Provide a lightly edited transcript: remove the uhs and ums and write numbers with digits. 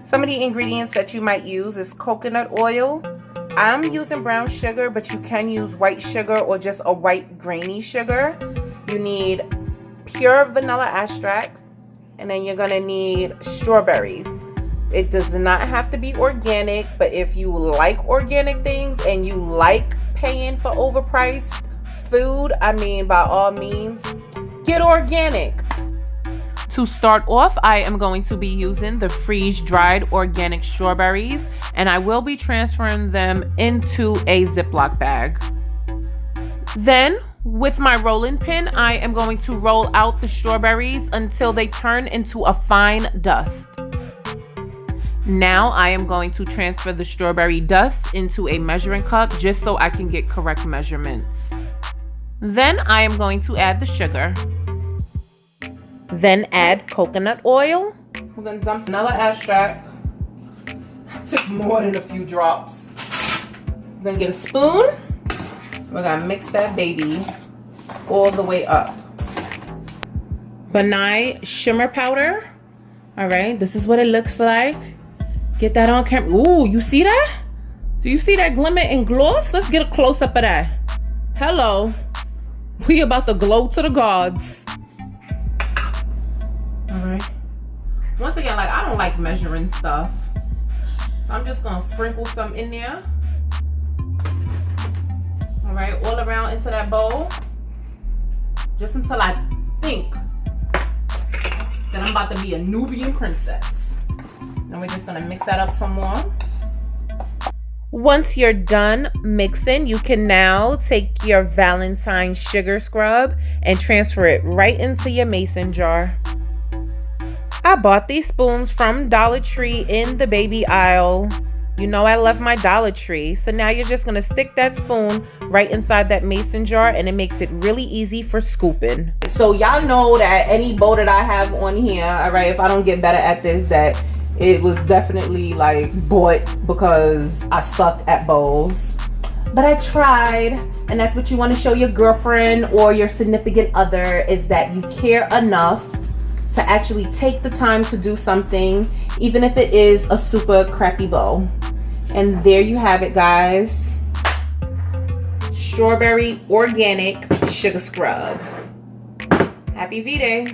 Some of the ingredients that you might use is coconut oil. I'm using brown sugar, but you can use white sugar or just a white grainy sugar. You need pure vanilla extract, and then you're gonna need strawberries. It does not have to be organic, but if you like organic things and you like paying for overpriced food, I mean, by all means, get organic. To start off, I am going to be using the freeze-dried organic strawberries, and I will be transferring them into a Ziploc bag. Then, with my rolling pin, I am going to roll out the strawberries until they turn into a fine dust. Now I am going to transfer the strawberry dust into a measuring cup just so I can get correct measurements. Then I am going to add the sugar. Then add coconut oil. We're going to dump vanilla extract. I took more than a few drops. We're going to get a spoon. We're going to mix that baby all the way up. Benai shimmer powder. All right, this is what it looks like. Get that on camera. Ooh, you see that? Do you see that glimmer and gloss? Let's get a close-up of that. Hello. We about to glow to the gods. All right. Once again, like, I don't like measuring stuff. So I'm just going to sprinkle some in there. All right, all around into that bowl. Just until I think that I'm about to be a Nubian princess. And we're just gonna mix that up some more. Once you're done mixing, you can now take your Valentine's sugar scrub and transfer it right into your mason jar. I bought these spoons from Dollar Tree in the baby aisle. You know I love my Dollar Tree. So now you're just gonna stick that spoon right inside that mason jar, and it makes it really easy for scooping. So y'all know that any bowl that I have on here, all right, if I don't get better at this, that it was definitely like bought because I sucked at bowls. But I tried, and that's what you want to show your girlfriend or your significant other, is that you care enough to actually take the time to do something, even if it is a super crappy bowl. And there you have it, guys. Strawberry organic sugar scrub. Happy V-Day.